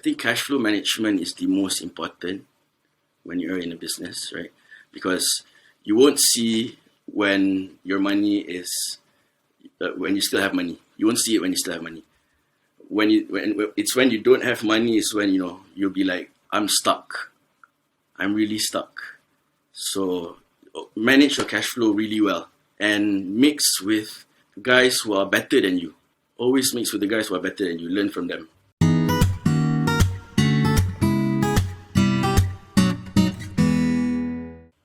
think cash flow management is the most important when you're in a business, right? Because you won't see when your money is, when you still have money. You won't see it when you still have money. When you don't have money is when, you'll be like, I'm stuck. I'm really stuck. So manage your cash flow really well and mix with guys who are better than you. Always mix with the guys who are better than you. Learn from them.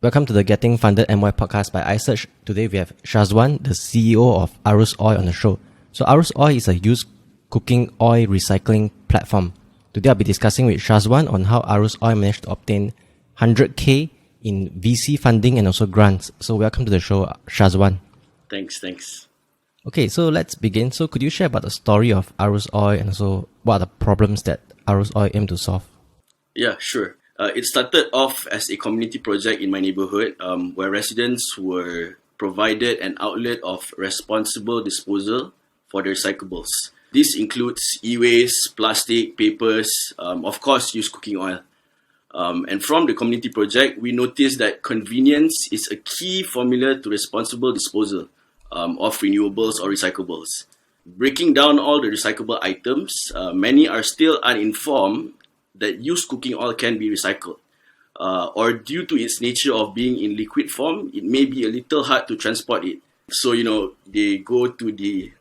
Welcome to the Getting Funded NY podcast by iSearch. Today we have Syazwan, the CEO of Arus Oil, on the show. So Arus Oil is a used cooking oil recycling platform. Today I'll be discussing with Syazwan on how Arus Oil managed to obtain 100k in VC funding and also grants. So welcome to the show, Syazwan. Thanks. Okay, so let's begin. So could you share about the story of Arus Oil and also what are the problems that Arus Oil aim to solve? Yeah, sure. It started off as a community project in my neighborhood where residents were provided an outlet of responsible disposal for their recyclables. This includes e-waste, plastic, papers, of course, used cooking oil. And from the community project, we noticed that convenience is a key formula to responsible disposal of renewables or recyclables. Breaking down all the recyclable items, many are still uninformed that used cooking oil can be recycled. Or due to its nature of being in liquid form, it may be a little hard to transport it. So, they go to the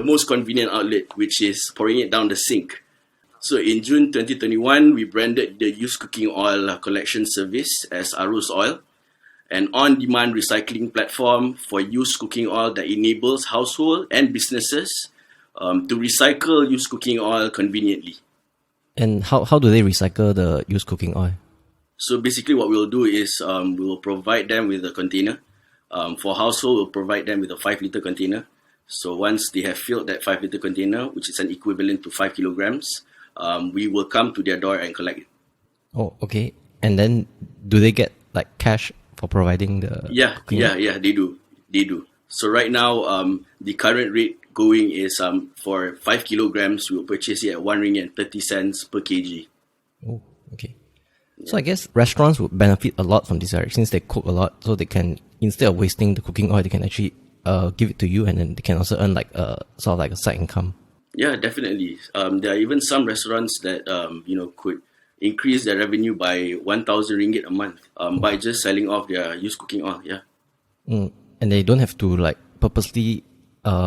most convenient outlet, which is pouring it down the sink. So in June 2021, we branded the used cooking oil collection service as Arus Oil, an on-demand recycling platform for used cooking oil that enables households and businesses to recycle used cooking oil conveniently. And how do they recycle the used cooking oil? So basically what we'll do is we will provide them with a container. For household, we'll provide them with a 5-liter container. So once they have filled that 5-liter container, which is an equivalent to 5 kilograms, we will come to their door and collect it. Oh, okay. And then do they get like cash for providing the cooking oil? Yeah, they do. So right now, the current rate going is for 5 kilograms, we will purchase it at 1 ringgit and 30 cents per kg. Oh, okay. So I guess restaurants would benefit a lot from this, right? Since they cook a lot, so they can, instead of wasting the cooking oil, they can actually give it to you, and then they can also earn like a sort of like a side income. Yeah, definitely. There are even some restaurants that could increase their revenue by 1,000 ringgit a month by just selling off their used cooking oil. Yeah. And they don't have to like purposely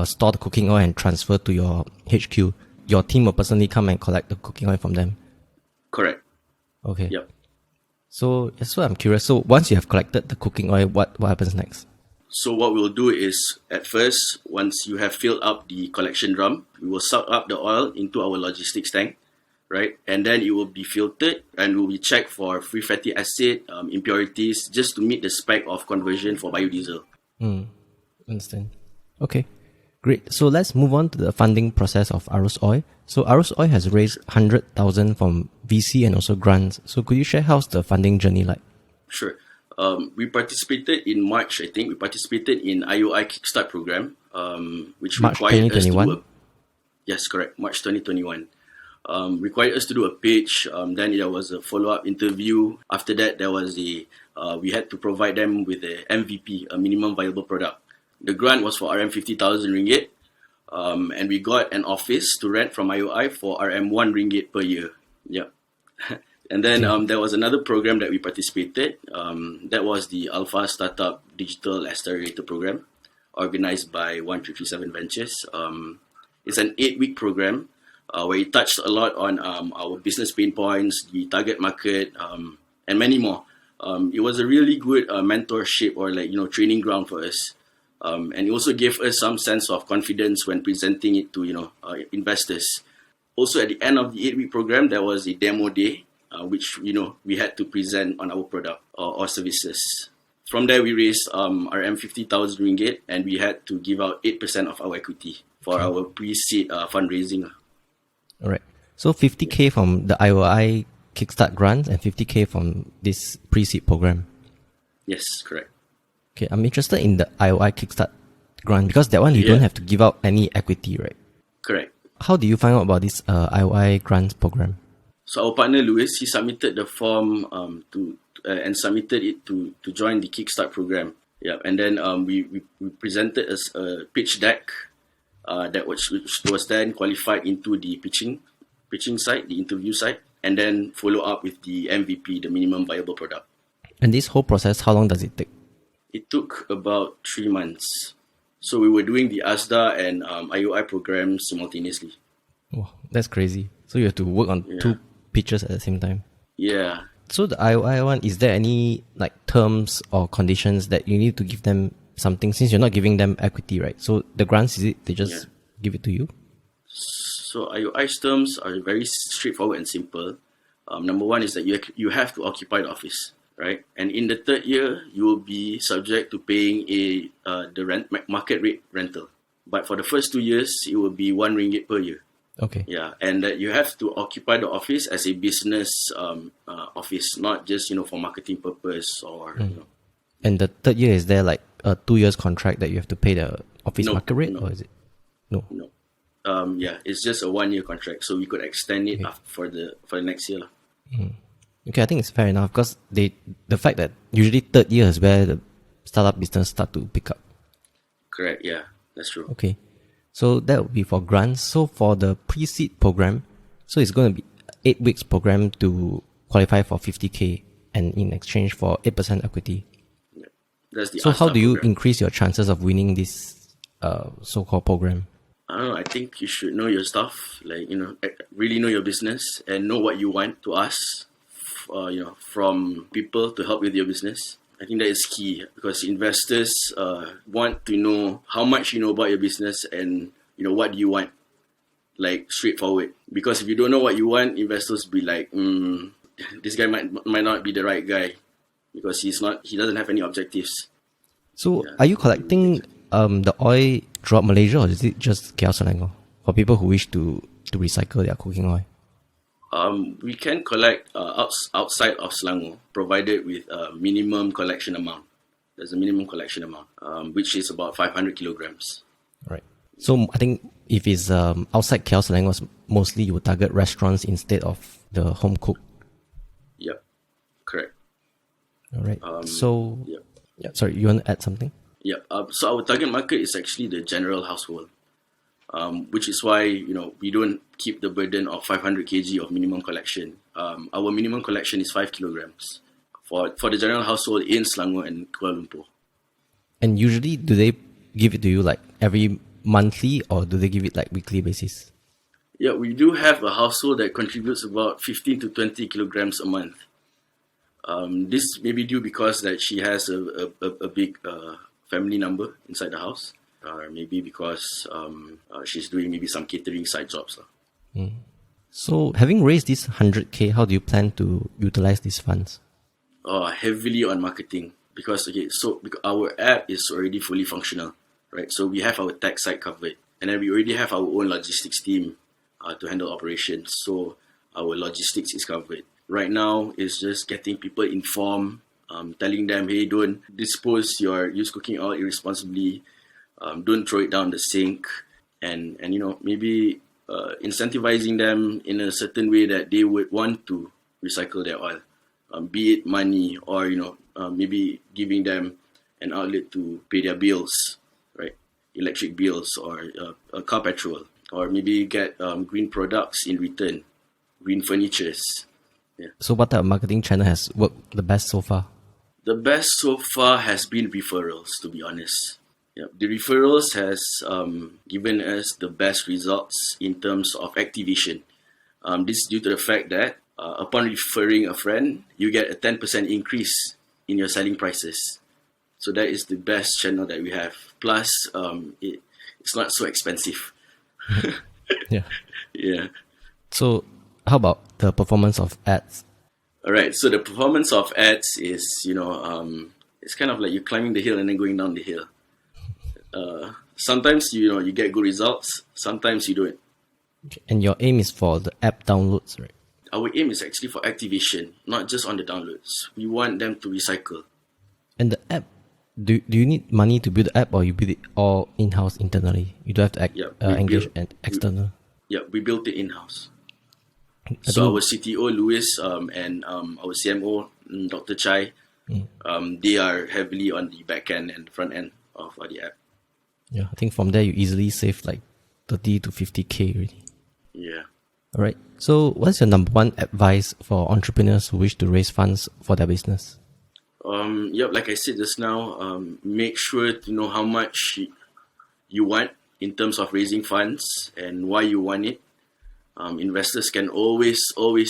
store the cooking oil and transfer to your HQ. Your team will personally come and collect the cooking oil from them. Correct. Okay. Yep. So I'm curious. So once you have collected the cooking oil, what happens next? So what we'll do is, at first, once you have filled up the collection drum, we will suck up the oil into our logistics tank, right? And then it will be filtered and will be checked for free fatty acid, impurities, just to meet the spec of conversion for biodiesel. Understand. Okay, great. So let's move on to the funding process of Arus Oil. So Arus Oil has raised 100,000 from VC and also grants. So could you share how's the funding journey like? Sure. We participated in March, I think. We participated in IOI Kickstart program, which March required 2021? us to do yes, correct, March 2021. Required us to do a pitch. Then there was a follow-up interview. After that, there was we had to provide them with a MVP, a minimum viable product. The grant was for RM50,000 ringgit, and we got an office to rent from IOI for RM100 ringgit per year. Yeah. And then there was another program that we participated. That was the Alpha Startup Digital Accelerator Program, organized by 1337 Ventures. It's an 8-week program where it touched a lot on our business pain points, the target market, and many more. It was a really good mentorship or training ground for us. And it also gave us some sense of confidence when presenting it to investors. Also, at the end of the 8-week program, there was a demo day, which we had to present on our product or services. From there, we raised RM50,000 ringgit, and we had to give out 8% of our equity for our pre-seed fundraising. All right. So 50k from the IOI Kickstart grant and 50k from this pre-seed program. Yes, correct. Okay, I'm interested in the IOI Kickstart grant because that one you don't have to give out any equity, right? Correct. How do you find out about this IOI grant program? So our partner Louis, he submitted the form and submitted it to join the Kickstart program. Yeah, and then we presented as a pitch deck that which was then qualified into the pitching site, the interview site, and then follow up with the MVP, the minimum viable product. And this whole process, how long does it take? It took about 3 months. So we were doing the ASDA and IOI programs simultaneously. Wow, that's crazy. So you have to work on two pitches at the same time. Yeah. So the IOI one, is there any like terms or conditions that you need to give them something, since you're not giving them equity, right? So the grants, is it they just give it to you? So IOI's terms are very straightforward and simple. Number one is that you have to occupy the office, right? And in the third year, you will be subject to paying the market rate rental. But for the first 2 years, it will be RM1 per year. Okay. Yeah, and that you have to occupy the office as a business office, not just for marketing purpose or. And the third year, is there like a 2 years contract that you have to pay the office market rate, or is it? No. Yeah, it's just a 1 year contract, so we could extend it for the next year. Okay, I think it's fair enough, because the fact that usually third year is where the startup business start to pick up. Correct. Yeah, that's true. Okay. So that would be for grants. So for the pre-seed program, so it's going to be 8 weeks program to qualify for 50K and in exchange for 8% equity. Yeah. That's the so how do you program. increase your chances of winning this so-called program? I don't know. I think you should know your stuff, really know your business and know what you want to ask, from people to help with your business. I think that is key, because investors want to know how much you know about your business and what do you want, like straightforward. Because if you don't know what you want, investors be like, this guy might not be the right guy, because he doesn't have any objectives. So are you collecting the oil throughout Malaysia, or is it just KL Selangor for people who wish to recycle their cooking oil? We can collect outside of Selangor, provided with a minimum collection amount. There's a minimum collection amount, which is about 500 kilograms. Right. So I think if it's outside KL Selangor, mostly you would target restaurants instead of the home cook. Yep, correct. All right. Sorry, you want to add something? Yeah. So our target market is actually the general household. Which is why we don't keep the burden of 500 kg of minimum collection. Our minimum collection is 5 kilograms for the general household in Selangor and Kuala Lumpur. And usually, do they give it to you like every monthly, or do they give it like weekly basis? Yeah, we do have a household that contributes about 15 to 20 kilograms a month. This may be due because that she has a big family number inside the house. Or maybe because she's doing maybe some catering side jobs. So having raised this 100K, how do you plan to utilize these funds? Heavily on marketing, because our app is already fully functional, right? So we have our tech side covered, and then we already have our own logistics team to handle operations. So our logistics is covered. Right now, it's just getting people informed, telling them, hey, don't dispose your used cooking oil irresponsibly. Don't throw it down the sink, and maybe incentivizing them in a certain way that they would want to recycle their oil, be it money or maybe giving them an outlet to pay their bills, right? Electric bills or car petrol, or maybe get green products in return, green furnitures. Yeah. So what type of marketing channel has worked the best so far? The best so far has been referrals, to be honest. Yeah, the referrals has given us the best results in terms of activation. This is due to the fact that upon referring a friend, you get a 10% increase in your selling prices. So that is the best channel that we have. Plus, it's not so expensive. Yeah. Yeah. So how about the performance of ads? All right. So the performance of ads is, it's kind of like you're climbing the hill and then going down the hill. Sometimes you get good results, sometimes you don't. Okay. And your aim is for the app downloads, right? Our aim is actually for activation, not just on the downloads. We want them to recycle. And the app, do you need money to build the app, or you build it all in-house internally? You don't have to engage an external. We built it in-house. So our CTO Louis and our CMO Dr. Chai, they are heavily on the back end and front end of the app. Yeah, I think from there you easily save like 30 to 50K already. Yeah. All right. So what's your number one advice for entrepreneurs who wish to raise funds for their business? Like I said just now, make sure to know how much you want in terms of raising funds and why you want it. Investors can always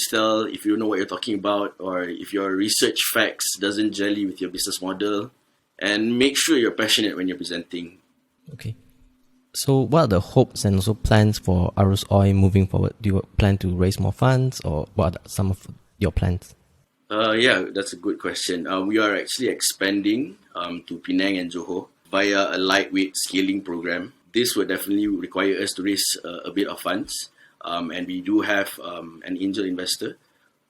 tell if you know what you're talking about, or if your research facts doesn't jelly with your business model. And make sure you're passionate when you're presenting. Okay. So what are the hopes and also plans for Arus Oil moving forward? Do you plan to raise more funds, or what are some of your plans? Yeah, that's a good question. We are actually expanding to Penang and Johor via a lightweight scaling program. This would definitely require us to raise a bit of funds. And we do have an angel investor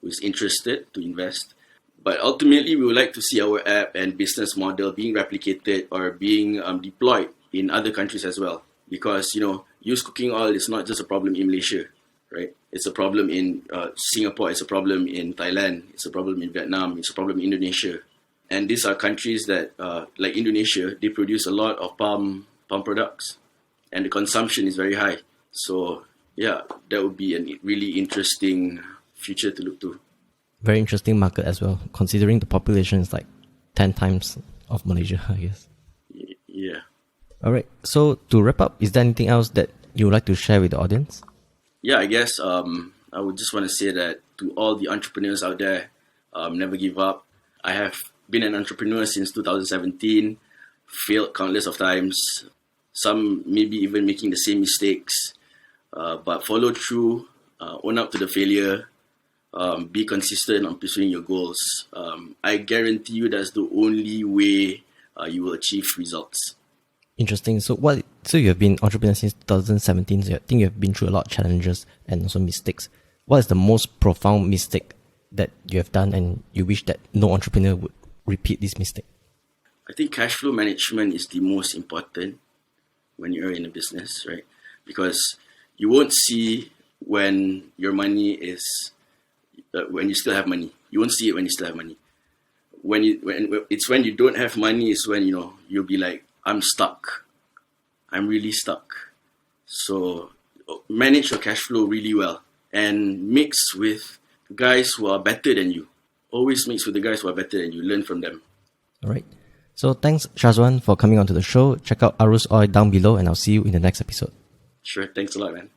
who is interested to invest. But ultimately, we would like to see our app and business model being replicated or being deployed in other countries as well. Because, used cooking oil is not just a problem in Malaysia, right? It's a problem in Singapore, it's a problem in Thailand, it's a problem in Vietnam, it's a problem in Indonesia. And these are countries that, like Indonesia, they produce a lot of palm products. And the consumption is very high. So, yeah, that would be a really interesting future to look to. Very interesting market as well, considering the population is like 10 times of Malaysia, I guess. Yeah. All right. So to wrap up, is there anything else that you would like to share with the audience? Yeah, I guess I would just want to say that to all the entrepreneurs out there, never give up. I have been an entrepreneur since 2017, failed countless of times, some maybe even making the same mistakes. But follow through, own up to the failure, be consistent on pursuing your goals. I guarantee you that's the only way you will achieve results. Interesting. So you have been entrepreneur since 2017. So I think you have been through a lot of challenges and also mistakes. What is the most profound mistake that you have done and you wish that no entrepreneur would repeat this mistake? I think cash flow management is the most important when you're in a business, right? Because you won't see when your money is, when you still have money. You won't see it when you still have money. When you don't have money is when, you'll be like, I'm stuck. I'm really stuck. So manage your cash flow really well and mix with guys who are better than you. Always mix with the guys who are better than you. Learn from them. All right. So thanks, Syazwan, for coming onto the show. Check out Arus Oil down below and I'll see you in the next episode. Sure. Thanks a lot, man.